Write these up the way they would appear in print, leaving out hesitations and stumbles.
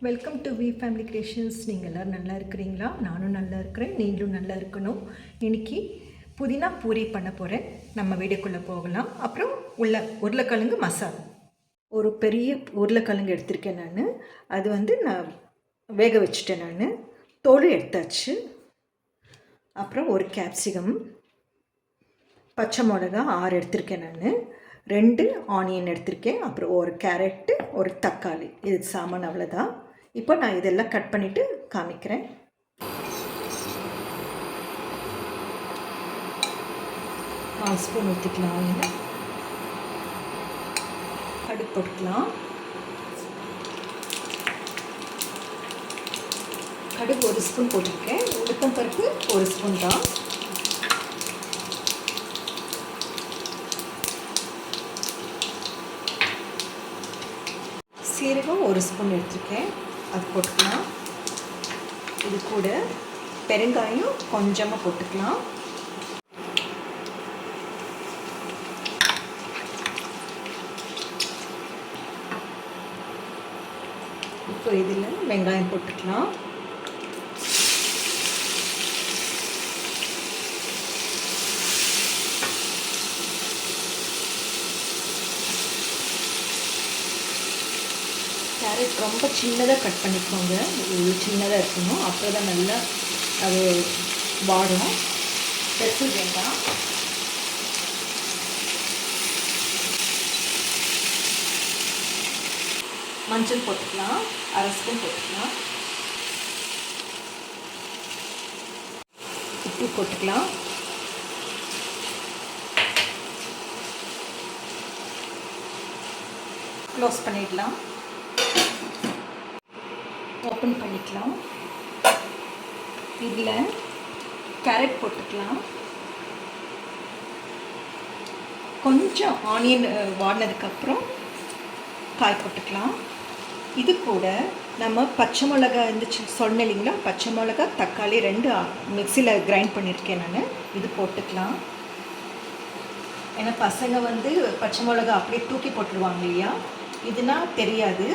Welcome to V family creations. நீங்கள் எல்லோரும் நல்லா இருக்கிறீங்களா? நானும் நல்லா இருக்கிறேன், நீங்களும் நல்லா இருக்கணும். இன்றைக்கி புதினா பூரி பண்ண போகிறேன். நம்ம வீடியோக்குள்ளே போகலாம். அப்புறம் உருளைக்கிழங்கு மசாலா. ஒரு பெரிய உருளைக்கிழங்கு எடுத்திருக்கேன் நான். அது நான் வேக வச்சுட்டேன். நான் தோல் எடுத்தாச்சு. அப்புறம் ஒரு கேப்சிகம், பச்சை மிளகா 6 எடுத்திருக்கேன். நான் 2 ஆனியன் எடுத்திருக்கேன். அப்புறம் ஒரு கேரட்டு, ஒரு தக்காளி. இது சாமான் அவ்வளோதான். இப்போ நான் இதெல்லாம் கட் பண்ணிவிட்டு காமிக்கிறேன். கால் ஸ்பூன் ஊற்றிக்கலாம். ஆயில் கடுகு போட்டுக்கலாம். கடுகு 1 ஸ்பூன் போட்டிருக்கேன். உளுத்தம் பருப்பு 1 ஸ்பூன் தான். சீரகம் 1 ஸ்பூன் எடுத்துருக்கேன், அது போட்டுக்கலாம். இது கூட பெருங்காயம் கொஞ்சமாக போட்டுக்கலாம். இப்போ இதில் வெங்காயம் போட்டுக்கலாம். கேரட் ரொம்ப சின்னதாக கட் பண்ணிக்கோங்க. இது சின்னதாக இருக்கணும், அப்போ தான் நல்லா அது வாடும். பெருசு வேண்டாம். மஞ்சள் போட்டுக்கலாம், 1/2 ஸ்பூன் போட்டுக்கலாம். உப்பு போட்டுக்கலாம். க்ளோஸ் பண்ணிடலாம். ஓப்பன் பண்ணிக்கலாம். இதில் கேரட் போட்டுக்கலாம். கொஞ்சம் ஆனியன் வாடினதுக்கப்புறம் காய் போட்டுக்கலாம். இது கூட நம்ம பச்சை மிளகா இருந்துச்சு சொன்னேன் இல்லைங்களா, பச்சை மிளகா தக்காளி 2 மிக்சியில் கிரைண்ட் பண்ணியிருக்கேன் நான். இது போட்டுக்கலாம். ஏன்னா பசங்க பச்சை மிளகா அப்படியே தூக்கி போட்டுருவாங்க இல்லையா, இதுனா தெரியாது.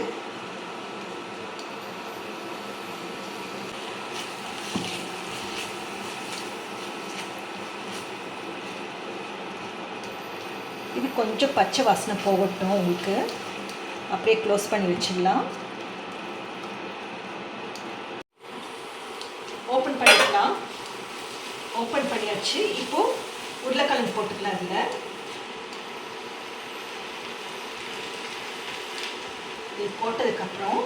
இது கொஞ்சம் பச்சை வாசனை போகட்டும் உங்களுக்கு. அப்படியே க்ளோஸ் பண்ணி வச்சிடலாம். ஓப்பன் பண்ணிக்கலாம். ஓப்பன் பண்ணியாச்சு. இப்போது உருளைக்கிழங்கு போட்டுக்கலாம். அதில் இது போட்டதுக்கப்புறம்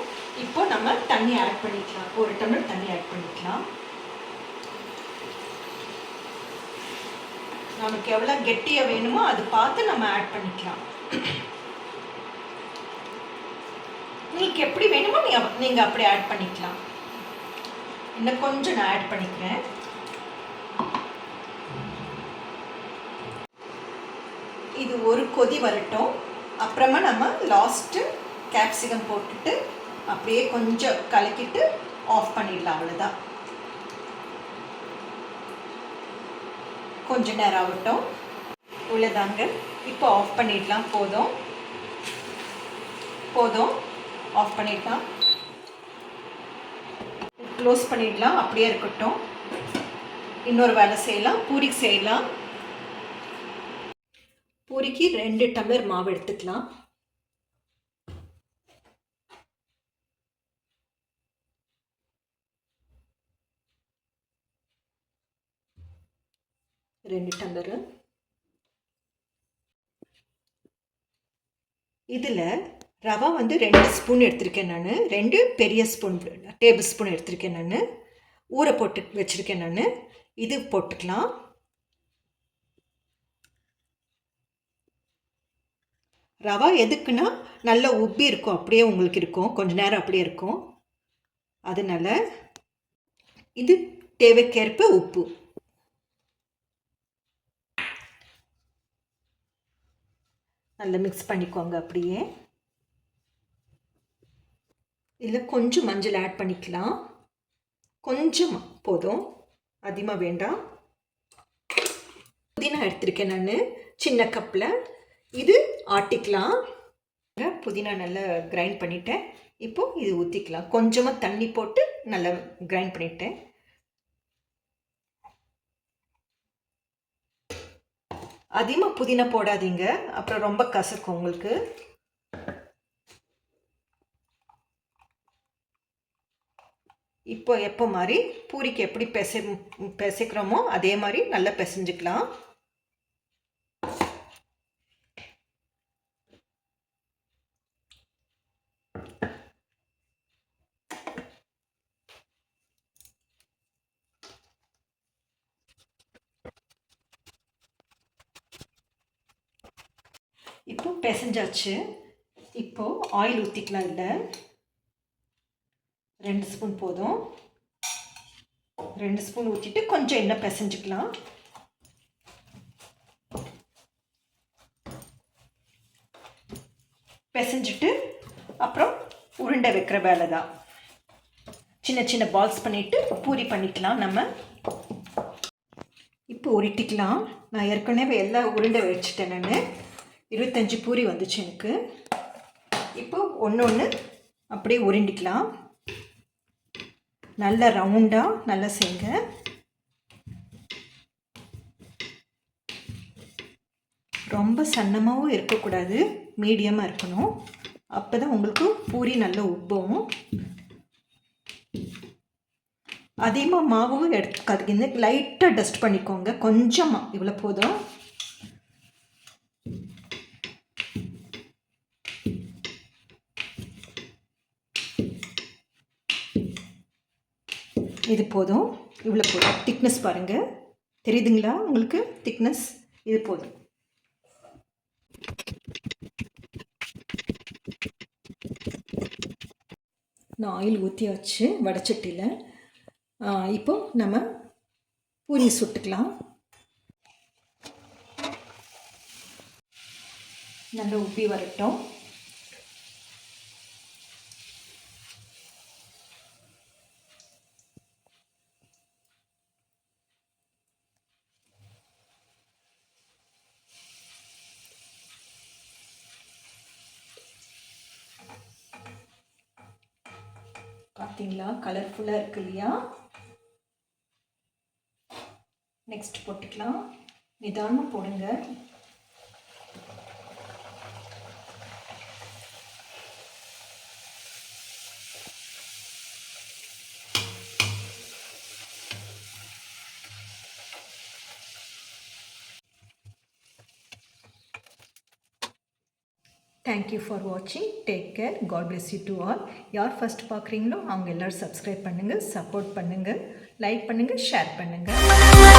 இப்போ நம்ம தண்ணி ஆட் பண்ணிக்கலாம். 1 டம்ளர் தண்ணி ஆட் பண்ணிக்கலாம். நமக்கு எவ்வளோ கெட்டியாக வேணுமோ அது பார்த்து நம்ம ஆட் பண்ணிக்கலாம். உங்களுக்கு எப்படி வேணுமோ நீங்கள் அப்படி ஆட் பண்ணிக்கலாம். இன்னும் கொஞ்சம் நான் ஆட் பண்ணிக்கிறேன். இது ஒரு கொதி வரட்டும். அப்புறமா நம்ம லாஸ்ட்டு கேப்சிகம் போட்டுட்டு அப்படியே கொஞ்சம் கலக்கிட்டு ஆஃப் பண்ணிடலாம். அவ்வளோதான். கொஞ்ச நேரம் ஆகட்டும். உள்ளதாங்க. இப்போ ஆஃப் பண்ணிடலாம். போதும் ஆஃப் பண்ணிடலாம். க்ளோஸ் பண்ணிடலாம். அப்படியே இருக்கட்டும். இன்னொரு வேலை செய்யலாம். பூரிக்கு செய்யலாம். பூரிக்கு 2 டம்ளர் மாவு எடுத்துக்கலாம். ரெண்டு டம்ளரு. இதில் ரவா 2 ஸ்பூன் எடுத்திருக்கேன் நான். 2 பெரிய ஸ்பூன் டேபிள் ஸ்பூன் எடுத்திருக்கேன் நான். ஊற போட்டு வச்சுருக்கேன் நான். இது போட்டுக்கலாம். ரவா எதுக்குன்னா நல்லா உப்பி இருக்கும், அப்படியே உங்களுக்கு இருக்கும், கொஞ்ச நேரம் அப்படியே இருக்கும். அதனால் இது தேவைக்கேற்ப உப்பு. நல்லா மிக்ஸ் பண்ணிக்கோங்க. அப்படியே இதில் கொஞ்சம் மஞ்சள் ஆட் பண்ணிக்கலாம். கொஞ்சம் போதும், அதிகமாக வேண்டாம். புதினா எடுத்திருக்கேன் நான் சின்ன கப்பில். இது ஆட்டிக்கலாம். புதினா நல்லா கிரைண்ட் பண்ணிட்டேன். இப்போது இது ஊற்றிக்கலாம். கொஞ்சமாக தண்ணி போட்டு நல்லா கிரைண்ட் பண்ணிட்டேன். அதிகமாக புதினா போடாதீங்க, அப்புறம் ரொம்ப கசக்கும் உங்களுக்கு. இப்போ எப்போ மாதிரி பூரிக்கு எப்படி பிசைக்கிறோமோ அதே மாதிரி நல்லா பிசைஞ்சுக்கலாம். இப்போ பிசைஞ்சாச்சு. இப்போது ஆயில் ஊற்றிக்கலாம். இல்லை 2 ஸ்பூன் போதும். 2 ஸ்பூன் ஊற்றிட்டு கொஞ்சம் எண்ணெய் பிசைஞ்சுக்கலாம். பிசைஞ்சிட்டு அப்புறம் உருண்டை வைக்கிற வேலை தான். சின்ன சின்ன பால்ஸ் பண்ணிவிட்டு பூரி பண்ணிக்கலாம். நம்ம இப்போ உருட்டிக்கலாம். நான் ஏற்கனவே எல்லா உருண்டை வச்சுட்டேன். நான் 25 பூரி வந்துச்சு எனக்கு. இப்போ ஒன்று ஒன்று அப்படியே உருண்டிக்கலாம். நல்லா ரவுண்டாக நல்லா செய்யுங்க. ரொம்ப சன்னமாகவும் இருக்கக்கூடாது, மீடியமாக இருக்கணும். அப்போ தான் உங்களுக்கு பூரி நல்லா உப்பும். அதிகமாக மாவும் எடுத்துக்காதீங்க, லைட்டாக டஸ்ட் பண்ணிக்கோங்க. கொஞ்சமாக, இவ்வளோ போதும். இது போதும், இவ்வளோ போதும். திக்னஸ் பாருங்கள், தெரியுதுங்களா உங்களுக்கு? திக்னஸ் இது போதும். நான் ஆயில் ஊற்றியாச்சு வடைச்சட்டியில். இப்போ நம்ம பூரி சுட்டுக்கலாம். நல்லா உப்பி வரட்டும். பார்த்தீங்களா, கலர்ஃபுல்லாக இருக்கு இல்லையா? நெக்ஸ்ட் போட்டுக்கலாம். நிதானமாக போடுங்க. தேங்க்யூ ஃபார் வாட்சிங். Take care. God bless you to all. யார் ஃபஸ்ட் பார்க்குறீங்களோ அவங்க எல்லோரும் சப்ஸ்கிரைப் பண்ணுங்கள், சப்போர்ட் பண்ணுங்கள், லைக் பண்ணுங்கள், ஷேர் பண்ணுங்கள்.